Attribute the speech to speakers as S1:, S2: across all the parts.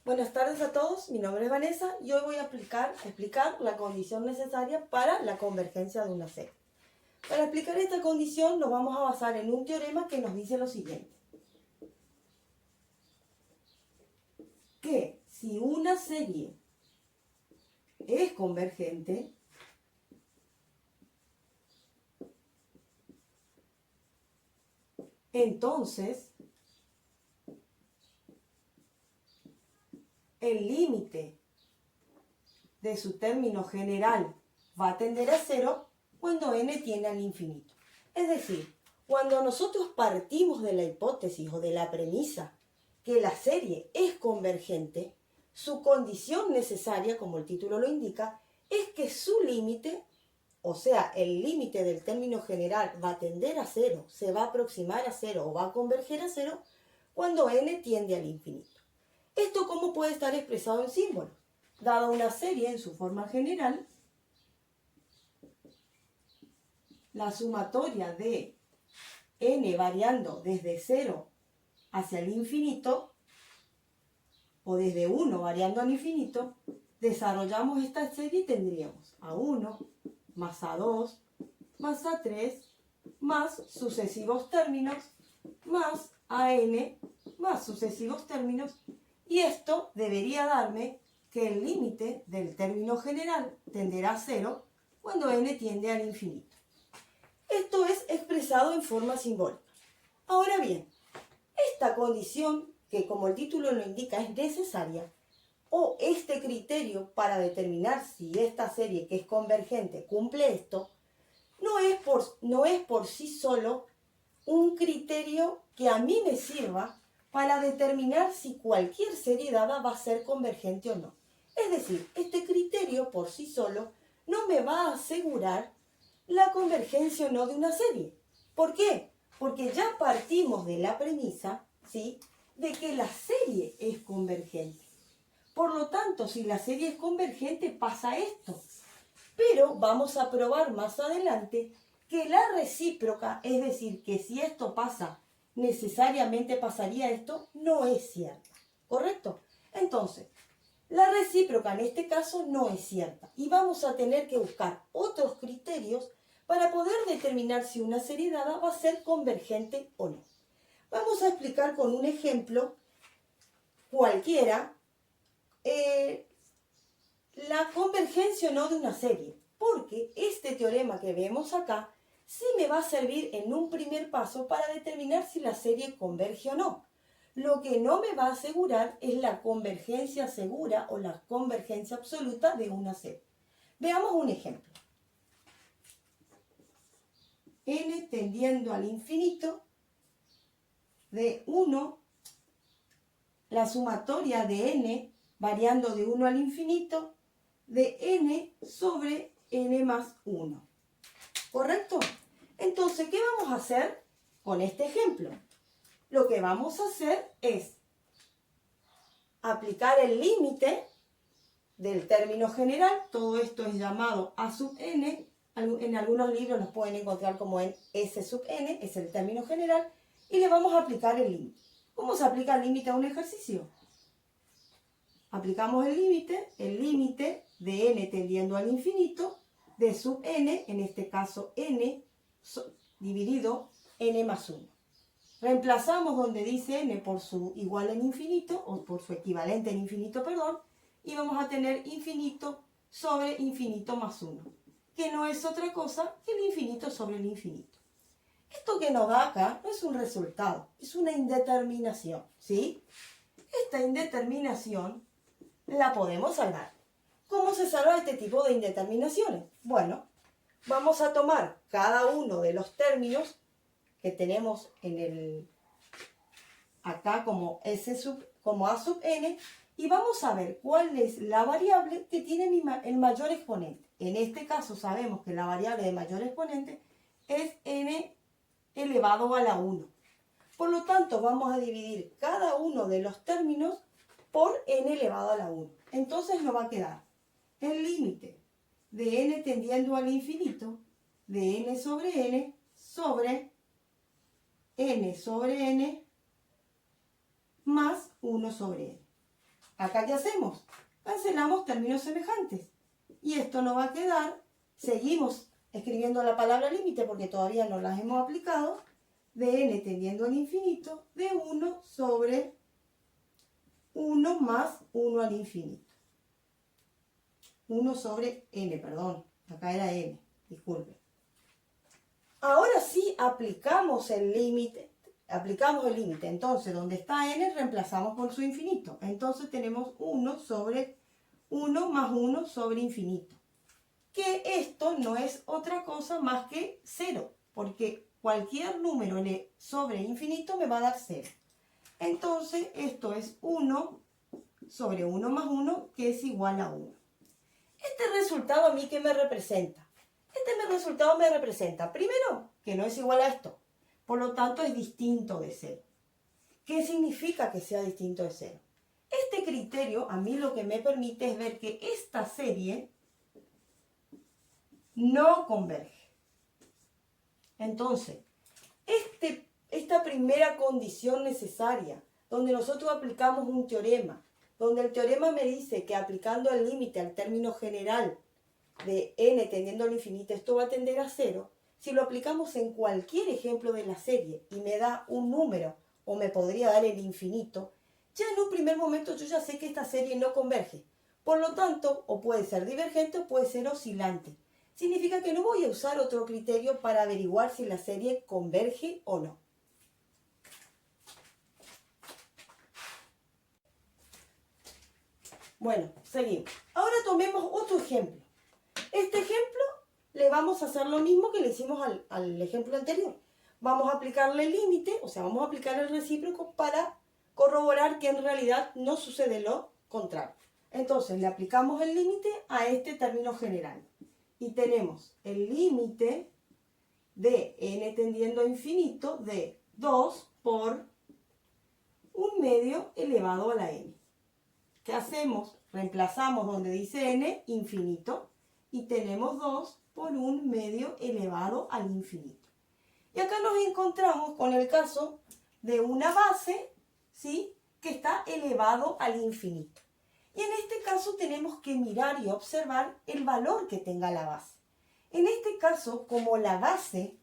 S1: Buenas tardes a todos, mi nombre es Vanessa y hoy voy a explicar la condición necesaria para la convergencia de una serie. Para explicar esta condición nos vamos a basar en un teorema que nos dice lo siguiente. Que si una serie es convergente, entonces el límite de su término general va a tender a cero cuando n tiende al infinito. Es decir, cuando nosotros partimos de la hipótesis o de la premisa que la serie es convergente, su condición necesaria, como el título lo indica, es que su límite, o sea, el límite del término general va a tender a cero, se va a aproximar a cero o va a converger a cero cuando n tiende al infinito. ¿Esto cómo puede estar expresado en símbolos? Dada una serie en su forma general, la sumatoria de n variando desde 0 hacia el infinito, o desde 1 variando al infinito, desarrollamos esta serie y tendríamos A1 más A2 más A3 más sucesivos términos más AN más sucesivos términos, y esto debería darme que el límite del término general tenderá a cero cuando n tiende al infinito. Esto es expresado en forma simbólica. Ahora bien, esta condición, que como el título lo indica es necesaria, o este criterio para determinar si esta serie que es convergente cumple esto, no es por sí solo un criterio que a mí me sirva para determinar si cualquier serie dada va a ser convergente o no. Es decir, este criterio por sí solo no me va a asegurar la convergencia o no de una serie. ¿Por qué? Porque ya partimos de la premisa, ¿sí?, de que la serie es convergente. Por lo tanto, si la serie es convergente, pasa esto. Pero vamos a probar más adelante que la recíproca, es decir, que si esto pasa, necesariamente pasaría esto, no es cierta. ¿Correcto? Entonces, la recíproca en este caso no es cierta y vamos a tener que buscar otros criterios para poder determinar si una serie dada va a ser convergente o no. Vamos a explicar con un ejemplo cualquiera la convergencia o no de una serie, porque este teorema que vemos acá sí me va a servir en un primer paso para determinar si la serie converge o no. Lo que no me va a asegurar es la convergencia segura o la convergencia absoluta de una serie. Veamos un ejemplo. N tendiendo al infinito de 1, la sumatoria de n variando de 1 al infinito de n sobre n más 1. ¿Correcto? Entonces, ¿qué vamos a hacer con este ejemplo? Lo que vamos a hacer es aplicar el límite del término general. Todo esto es llamado A sub n. En algunos libros los pueden encontrar como en S sub n, es el término general, y le vamos a aplicar el límite. ¿Cómo se aplica el límite a un ejercicio? Aplicamos el límite de n tendiendo al infinito, de sub n, en este caso n, dividido n más 1. Reemplazamos donde dice n por su igual en infinito, o por su equivalente en infinito, perdón, y vamos a tener infinito sobre infinito más 1, que no es otra cosa que el infinito sobre el infinito. Esto que nos da acá no es un resultado, es una indeterminación, ¿sí? Esta indeterminación la podemos salvar. ¿Cómo se salva este tipo de indeterminaciones? Bueno, vamos a tomar cada uno de los términos que tenemos acá como A sub n, y vamos a ver cuál es la variable que tiene el mayor exponente. En este caso sabemos que la variable de mayor exponente es n elevado a la 1. Por lo tanto, vamos a dividir cada uno de los términos por n elevado a la 1. Entonces nos va a quedar el límite de n tendiendo al infinito de n sobre n sobre n más 1 sobre n. Acá, ¿qué hacemos? Cancelamos términos semejantes. Y esto nos va a quedar, seguimos escribiendo la palabra límite porque todavía no las hemos aplicado, de n tendiendo al infinito, de 1 sobre 1 más 1 al infinito. 1 sobre n, perdón, acá era n, disculpen. Ahora sí aplicamos el límite, entonces donde está n reemplazamos por su infinito. Entonces tenemos 1 sobre 1 más 1 sobre infinito. Que esto no es otra cosa más que 0, porque cualquier número sobre infinito me va a dar 0. Entonces esto es 1 sobre 1 más 1, que es igual a 1. Este resultado a mí, ¿qué me representa? Este resultado me representa, primero, que no es igual a esto. Por lo tanto, es distinto de 0. ¿Qué significa que sea distinto de 0? Este criterio a mí lo que me permite es ver que esta serie no converge. Entonces, esta primera condición necesaria, donde nosotros aplicamos un teorema, donde el teorema me dice que aplicando el límite al término general de n tendiendo al infinito, esto va a tender a 0. Si lo aplicamos en cualquier ejemplo de la serie y me da un número, o me podría dar el infinito, ya en un primer momento yo ya sé que esta serie no converge. Por lo tanto, o puede ser divergente o puede ser oscilante. Significa que no voy a usar otro criterio para averiguar si la serie converge o no. Bueno, seguimos. Ahora tomemos otro ejemplo. Este ejemplo le vamos a hacer lo mismo que le hicimos al ejemplo anterior. Vamos a aplicarle el límite, o sea, vamos a aplicar el recíproco para corroborar que en realidad no sucede lo contrario. Entonces, le aplicamos el límite a este término general. Y tenemos el límite de n tendiendo a infinito de 2 por 1 medio elevado a la n. ¿Qué hacemos? Reemplazamos donde dice n, infinito, y tenemos 2 por 1 medio elevado al infinito. Y acá nos encontramos con el caso de una base, ¿sí?, que está elevado al infinito. Y en este caso tenemos que mirar y observar el valor que tenga la base. En este caso, como la base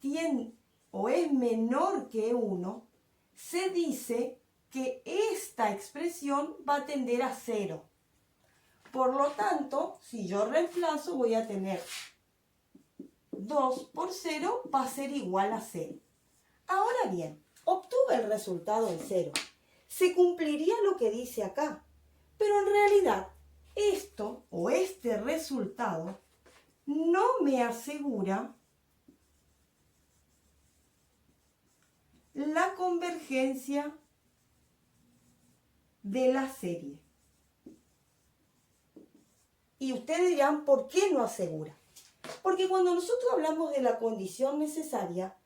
S1: tiene o es menor que 1, se dice que esta expresión va a tender a 0. Por lo tanto, si yo reemplazo, voy a tener 2 por 0 va a ser igual a 0. Ahora bien, obtuve el resultado de 0. Se cumpliría lo que dice acá. Pero en realidad, esto o este resultado no me asegura la convergencia de la serie. Y ustedes dirán, ¿por qué no asegura? Porque cuando nosotros hablamos de la condición necesaria,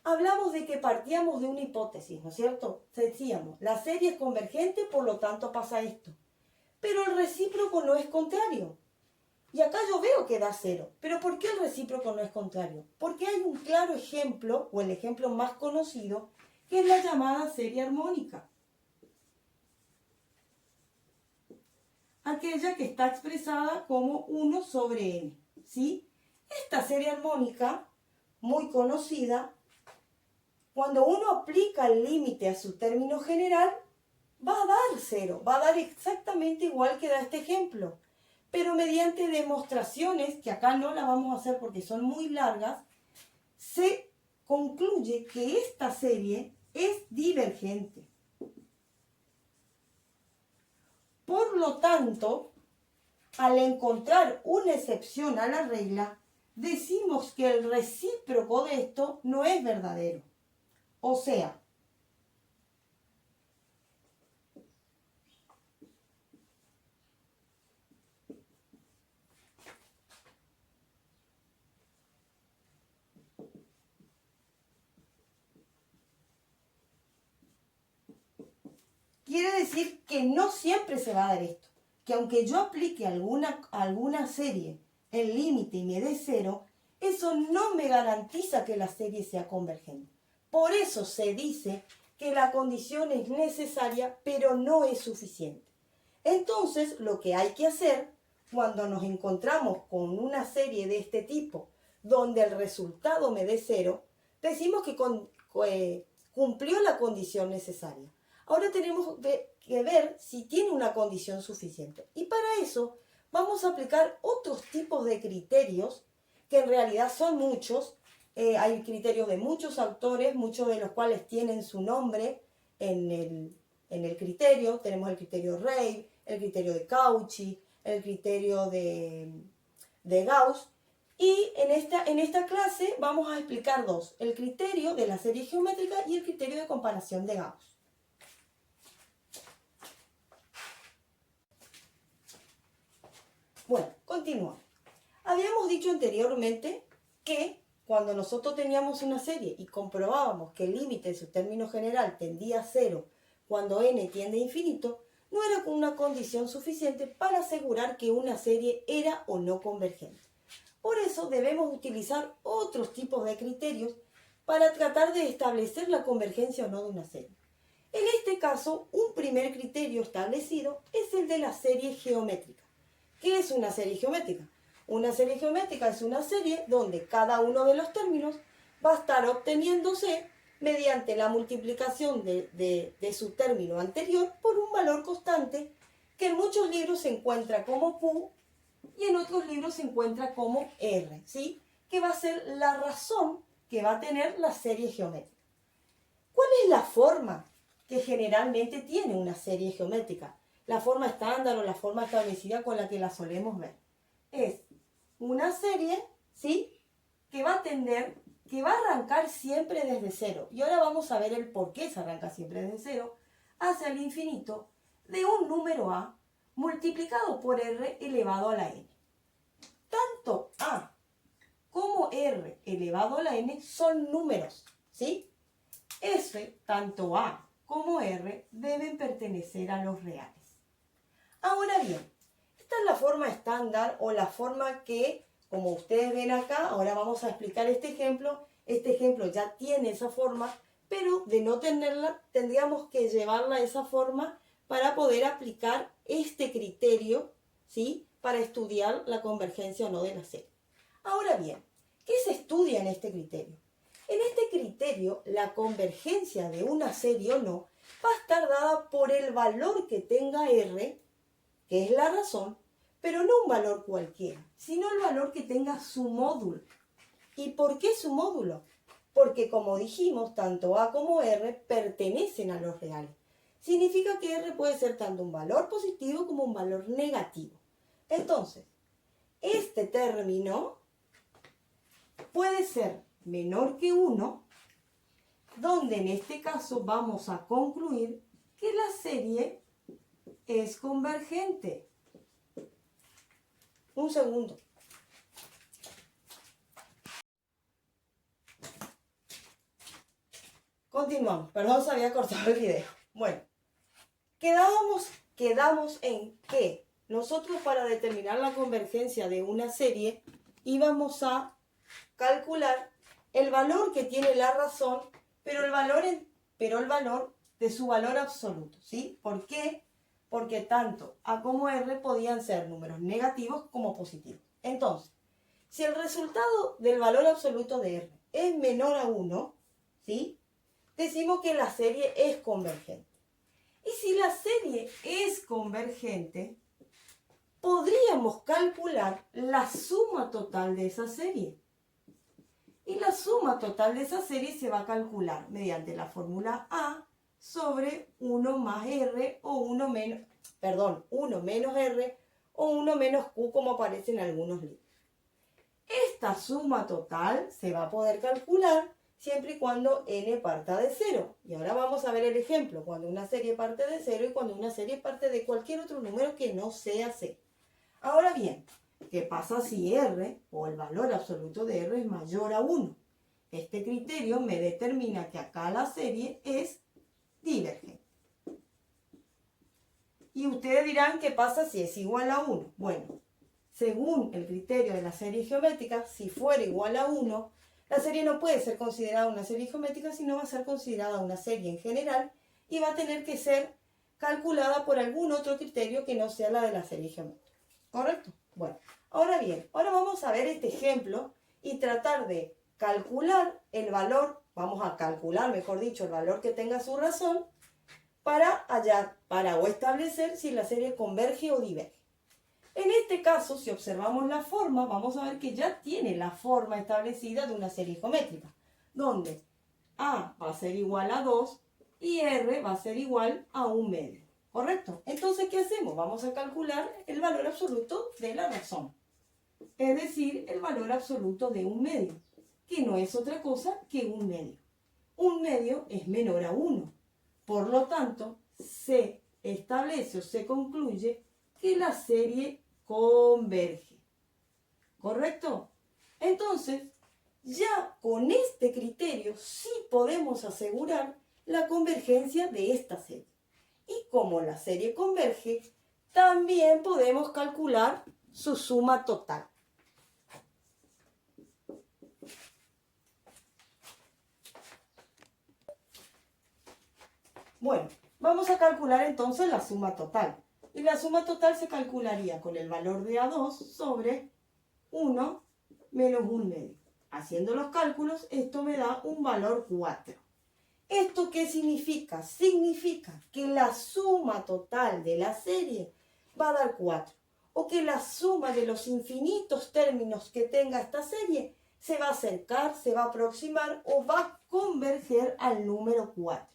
S1: hablamos de que partíamos de una hipótesis, ¿no es cierto? Decíamos, la serie es convergente, por lo tanto pasa esto. Pero el recíproco no es contrario. Y acá yo veo que da 0. ¿Pero por qué el recíproco no es contrario? Porque hay un claro ejemplo, o el ejemplo más conocido, que es la llamada serie armónica. Aquella que está expresada como 1 sobre n, ¿sí? Esta serie armónica, muy conocida, cuando uno aplica el límite a su término general, va a dar 0, va a dar exactamente igual que da este ejemplo. Pero mediante demostraciones, que acá no las vamos a hacer porque son muy largas, se concluye que esta serie es divergente. Por lo tanto, al encontrar una excepción a la regla, decimos que el recíproco de esto no es verdadero. O sea, quiere decir que no siempre se va a dar esto. Que aunque yo aplique alguna serie el límite y me dé 0, eso no me garantiza que la serie sea convergente. Por eso se dice que la condición es necesaria, pero no es suficiente. Entonces, lo que hay que hacer cuando nos encontramos con una serie de este tipo, donde el resultado me dé 0, decimos que cumplió la condición necesaria. Ahora tenemos que ver si tiene una condición suficiente. Y para eso vamos a aplicar otros tipos de criterios, que en realidad son muchos. Hay criterios de muchos autores, muchos de los cuales tienen su nombre en el criterio. Tenemos el criterio Reid, el criterio de Cauchy, el criterio de Gauss. Y en esta clase vamos a explicar dos: el criterio de la serie geométrica y el criterio de comparación de Gauss. Bueno, continuamos. Habíamos dicho anteriormente que cuando nosotros teníamos una serie y comprobábamos que el límite en su término general tendía a 0 cuando n tiende a infinito, no era una condición suficiente para asegurar que una serie era o no convergente. Por eso debemos utilizar otros tipos de criterios para tratar de establecer la convergencia o no de una serie. En este caso, un primer criterio establecido es el de la serie geométrica. ¿Qué es una serie geométrica? Una serie geométrica es una serie donde cada uno de los términos va a estar obteniéndose mediante la multiplicación de su término anterior por un valor constante que en muchos libros se encuentra como Q y en otros libros se encuentra como R, ¿sí? Que va a ser la razón que va a tener la serie geométrica. ¿Cuál es la forma que generalmente tiene una serie geométrica? La forma estándar o la forma establecida con la que la solemos ver. Es una serie, ¿sí? Que va a arrancar siempre desde 0. Y ahora vamos a ver el por qué se arranca siempre desde 0 hacia el infinito de un número a multiplicado por r elevado a la n. Tanto a como r elevado a la n son números, ¿sí? F, tanto a como r, deben pertenecer a los reales. Ahora bien, esta es la forma estándar o la forma que, como ustedes ven acá, ahora vamos a explicar este ejemplo. Este ejemplo ya tiene esa forma, pero de no tenerla, tendríamos que llevarla a esa forma para poder aplicar este criterio, ¿sí? Para estudiar la convergencia o no de la serie. Ahora bien, ¿qué se estudia en este criterio? En este criterio, la convergencia de una serie o no va a estar dada por el valor que tenga R, que es la razón, pero no un valor cualquiera, sino el valor que tenga su módulo. ¿Y por qué su módulo? Porque, como dijimos, tanto A como R pertenecen a los reales. Significa que R puede ser tanto un valor positivo como un valor negativo. Entonces, este término puede ser menor que 1, donde en este caso vamos a concluir que la serie es convergente. Un segundo. Continuamos. Perdón, se había cortado el video. Bueno, quedamos en que nosotros, para determinar la convergencia de una serie, íbamos a calcular el valor que tiene la razón, pero el valor de su valor absoluto, ¿sí? ¿Por qué? Porque tanto A como R podían ser números negativos como positivos. Entonces, si el resultado del valor absoluto de R es menor a 1, ¿sí? Decimos que la serie es convergente. Y si la serie es convergente, podríamos calcular la suma total de esa serie. Y la suma total de esa serie se va a calcular mediante la fórmula A sobre 1 más R o 1 menos R o 1 menos Q, como aparece en algunos libros. Esta suma total se va a poder calcular siempre y cuando n parta de 0. Y ahora vamos a ver el ejemplo, cuando una serie parte de 0 y cuando una serie parte de cualquier otro número que no sea c. Ahora bien, ¿qué pasa si r, o el valor absoluto de r, es mayor a 1? Este criterio me determina que acá la serie es divergente. Y ustedes dirán, ¿qué pasa si es igual a 1? Bueno, según el criterio de la serie geométrica, si fuera igual a 1, La serie no puede ser considerada una serie geométrica, sino va a ser considerada una serie en general y va a tener que ser calculada por algún otro criterio que no sea la de la serie geométrica. ¿Correcto? Bueno, ahora bien, ahora vamos a ver este ejemplo y tratar de calcular el valor, vamos a calcular, mejor dicho, el valor que tenga su razón para o establecer si la serie converge o diverge. En este caso, si observamos la forma, vamos a ver que ya tiene la forma establecida de una serie geométrica, donde A va a ser igual a 2 y R va a ser igual a 1/2. ¿Correcto? Entonces, ¿qué hacemos? Vamos a calcular el valor absoluto de la razón. Es decir, el valor absoluto de 1/2, que no es otra cosa que 1/2. 1/2 es menor a 1. Por lo tanto, se establece o se concluye que la serie converge. ¿Correcto? Entonces, ya con este criterio sí podemos asegurar la convergencia de esta serie. Y como la serie converge, también podemos calcular su suma total. Bueno, vamos a calcular entonces la suma total. Y la suma total se calcularía con el valor de A2 sobre 1 menos 1/2. Haciendo los cálculos, esto me da un valor 4. ¿Esto qué significa? Significa que la suma total de la serie va a dar 4. O que la suma de los infinitos términos que tenga esta serie se va a acercar, se va a aproximar o va a converger al número 4.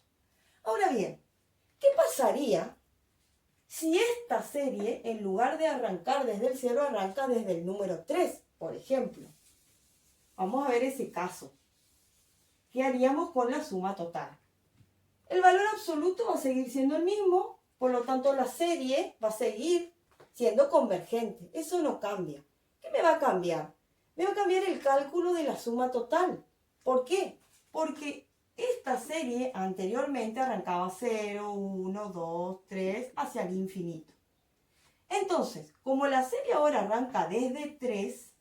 S1: Ahora bien, ¿qué pasaría si esta serie, en lugar de arrancar desde el 0, arranca desde el número 3, por ejemplo? Vamos a ver ese caso. ¿Qué haríamos con la suma total? El valor absoluto va a seguir siendo el mismo, por lo tanto la serie va a seguir siendo convergente. Eso no cambia. ¿Qué me va a cambiar? Me va a cambiar el cálculo de la suma total. ¿Por qué? Porque esta serie anteriormente arrancaba 0, 1, 2, 3, hacia el infinito. Entonces, como la serie ahora arranca desde 3,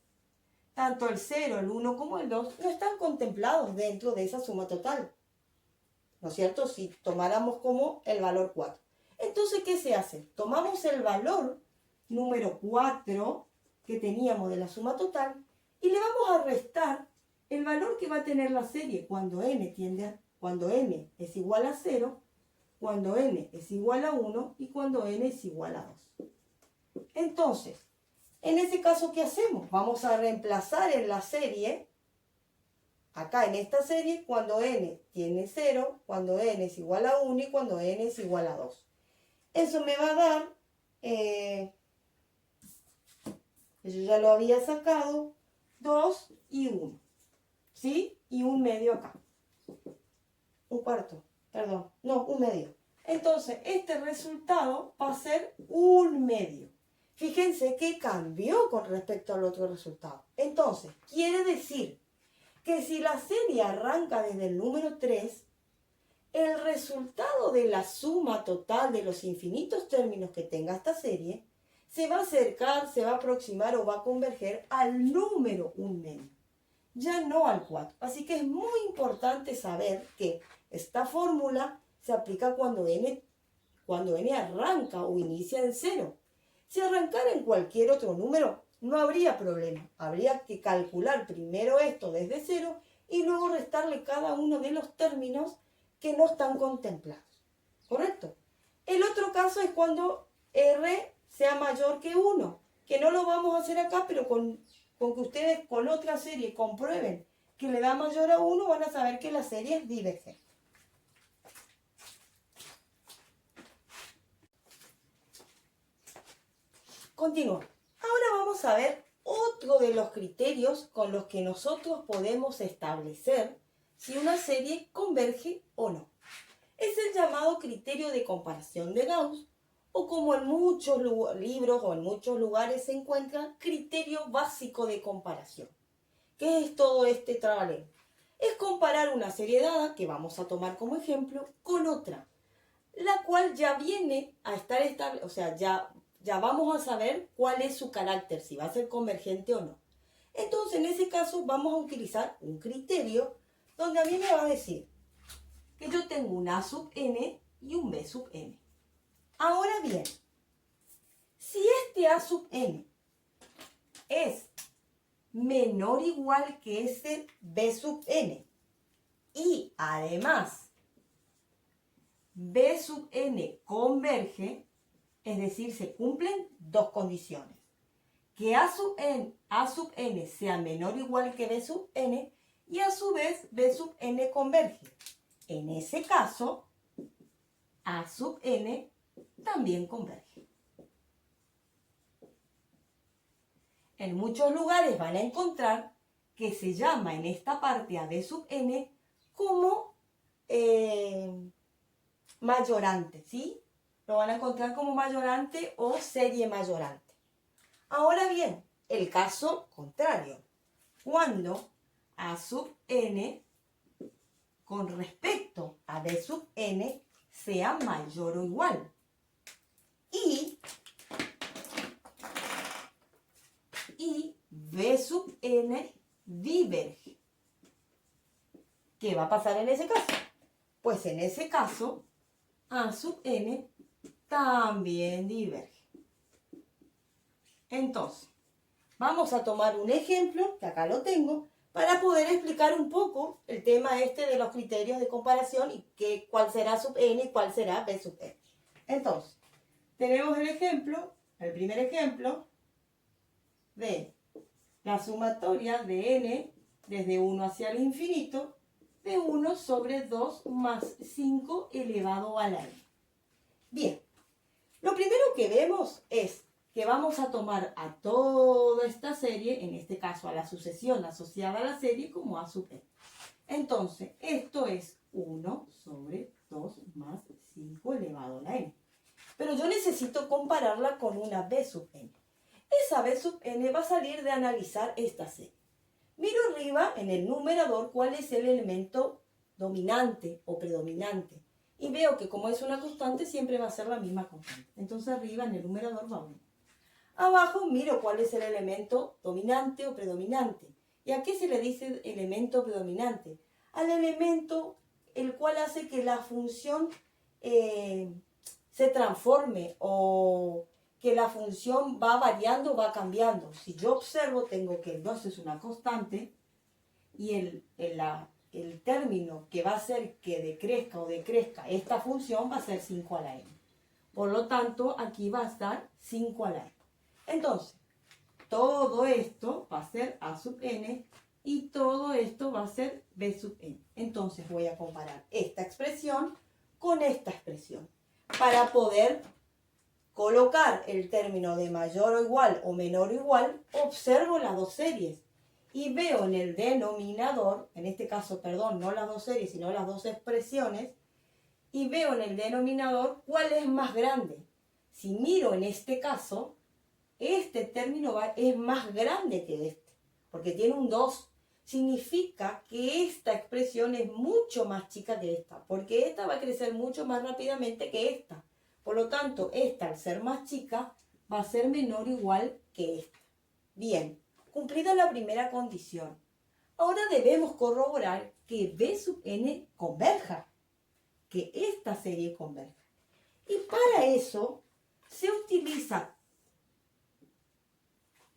S1: tanto el 0, el 1 como el 2 no están contemplados dentro de esa suma total. ¿No es cierto? Si tomáramos como el valor 4. Entonces, ¿qué se hace? Tomamos el valor número 4 que teníamos de la suma total y le vamos a restar el valor que va a tener la serie cuando n es igual a 0, cuando n es igual a 1 y cuando n es igual a 2. Entonces, en ese caso, ¿qué hacemos? Vamos a reemplazar en la serie, acá en esta serie, cuando n tiene 0, cuando n es igual a 1 y cuando n es igual a 2. Eso me va a dar, yo ya lo había sacado, 2 y 1. ¿Sí? Y 1/2 acá. 1/4, perdón, no, 1/2. Entonces, este resultado va a ser 1/2. Fíjense que cambió con respecto al otro resultado. Entonces, quiere decir que si la serie arranca desde el número 3, el resultado de la suma total de los infinitos términos que tenga esta serie se va a acercar, se va a aproximar o va a converger al número 1/2. Ya no al 4. Así que es muy importante saber que esta fórmula se aplica cuando n arranca o inicia en 0. Si arrancara en cualquier otro número, no habría problema. Habría que calcular primero esto desde 0 y luego restarle cada uno de los términos que no están contemplados. ¿Correcto? El otro caso es cuando R sea mayor que 1, que no lo vamos a hacer acá, pero con que ustedes con otra serie comprueben que le da mayor a 1, van a saber que la serie es divergente. Continúo. Ahora vamos a ver otro de los criterios con los que nosotros podemos establecer si una serie converge o no. Es el llamado criterio de comparación de Gauss, o como en muchos libros o en muchos lugares se encuentra, criterio básico de comparación. ¿Qué es todo este trabalengua? Es comparar una serie dada, que vamos a tomar como ejemplo, con otra, la cual ya viene a estar estable, o sea, ya vamos a saber cuál es su carácter, si va a ser convergente o no. Entonces, en ese caso, vamos a utilizar un criterio donde a mí me va a decir que yo tengo un A sub n y un B sub n. Ahora bien, si este A sub n es menor o igual que ese B sub n y además B sub n converge, es decir, se cumplen dos condiciones. Que A sub n sea menor o igual que B sub n y a su vez B sub n converge. En ese caso, A sub n también converge. En muchos lugares van a encontrar que se llama en esta parte a B sub n como mayorante, ¿sí? Lo van a encontrar como mayorante o serie mayorante. Ahora bien, el caso contrario, cuando A sub n con respecto a B sub n sea mayor o igual y B sub n diverge. ¿Qué va a pasar en ese caso? Pues en ese caso, A sub n también diverge. Entonces, vamos a tomar un ejemplo, que acá lo tengo, para poder explicar un poco el tema este de los criterios de comparación y cuál será sub n y cuál será B sub n. Entonces, tenemos el ejemplo, el primer ejemplo, de la sumatoria de n desde 1 hacia el infinito de 1 sobre 2 más 5 elevado a la n. Bien, lo primero que vemos es que vamos a tomar a toda esta serie, en este caso a la sucesión asociada a la serie, como A sub n. Entonces, esto es 1 sobre 2 más 5 elevado a la n. Pero yo necesito compararla con una B sub n. Esa B sub n va a salir de analizar esta serie. Miro arriba en el numerador cuál es el elemento dominante o predominante. Y veo que como es una constante, siempre va a ser la misma constante. Entonces arriba en el numerador va 1. Abajo miro cuál es el elemento dominante o predominante. ¿Y a qué se le dice elemento predominante? Al elemento el cual hace que la función se transforme o que la función va variando, va cambiando. Si yo observo, tengo que el 2 es una constante y el término que va a hacer que decrezca o decrezca esta función va a ser 5 a la n. Por lo tanto, aquí va a estar 5 a la n. Entonces, todo esto va a ser A sub n y todo esto va a ser B sub n. Entonces voy a comparar esta expresión con esta expresión para poder colocar el término de mayor o igual o menor o igual. Observo las dos series y veo en el denominador, en este caso, perdón, no las dos series, sino las dos expresiones, y veo en el denominador cuál es más grande. Si miro en este caso, este término es más grande que este, porque tiene un 2. Significa que esta expresión es mucho más chica que esta, porque esta va a crecer mucho más rápidamente que esta. Por lo tanto, esta, al ser más chica, va a ser menor o igual que esta. Bien, cumplida la primera condición. Ahora debemos corroborar que B sub n converja, que esta serie converja. Y para eso se utiliza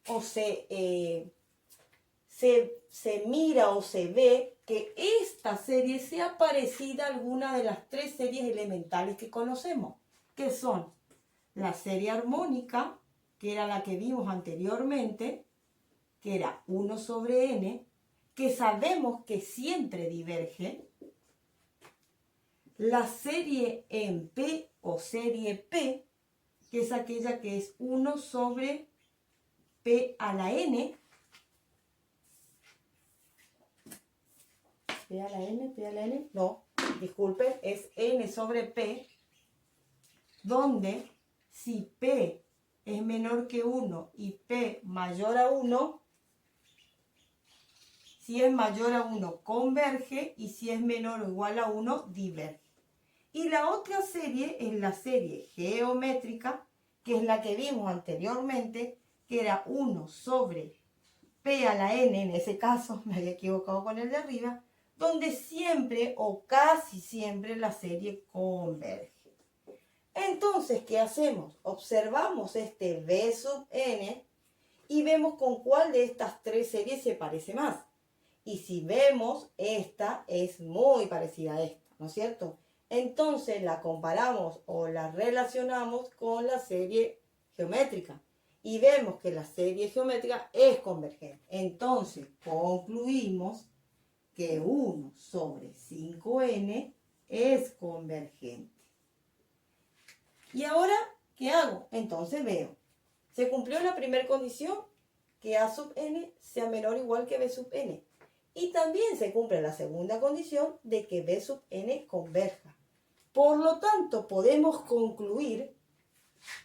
S1: o se mira o se ve que esta serie sea parecida a alguna de las tres series elementales que conocemos, que son la serie armónica, que era la que vimos anteriormente, que era 1 sobre n, que sabemos que siempre diverge, la serie en P o serie P, que es aquella que es 1 sobre P a la n, P a la n, no, disculpen, es n sobre P, donde si P es menor que 1 y P mayor a 1, si es mayor a 1 converge y si es menor o igual a 1 diverge. Y la otra serie es la serie geométrica, que es la que vimos anteriormente, que era 1 sobre P a la N, en ese caso me había equivocado con el de arriba, donde siempre o casi siempre la serie converge. Entonces, ¿qué hacemos? Observamos este B sub n y vemos con cuál de estas tres series se parece más. Y si vemos, esta es muy parecida a esta, ¿no es cierto? Entonces la comparamos o la relacionamos con la serie geométrica. Y vemos que la serie geométrica es convergente. Entonces concluimos que 1 sobre 5n es convergente. ¿Y ahora qué hago? Entonces veo. Se cumplió la primera condición, que a sub n sea menor o igual que b sub n. Y también se cumple la segunda condición de que b sub n converja. Por lo tanto, podemos concluir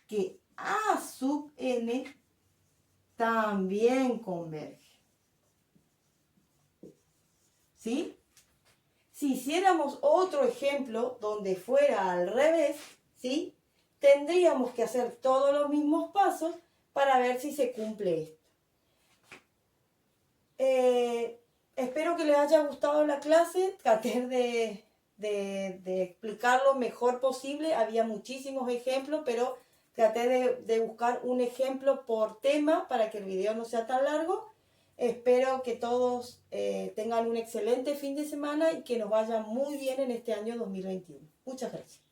S1: que a sub n también converge. ¿Sí? Si hiciéramos otro ejemplo donde fuera al revés, ¿sí? Tendríamos que hacer todos los mismos pasos para ver si se cumple esto. Espero que les haya gustado la clase. Traté de explicar lo mejor posible. Había muchísimos ejemplos, pero traté de buscar un ejemplo por tema para que el video no sea tan largo. Espero que todos tengan un excelente fin de semana y que nos vaya muy bien en este año 2021. Muchas gracias.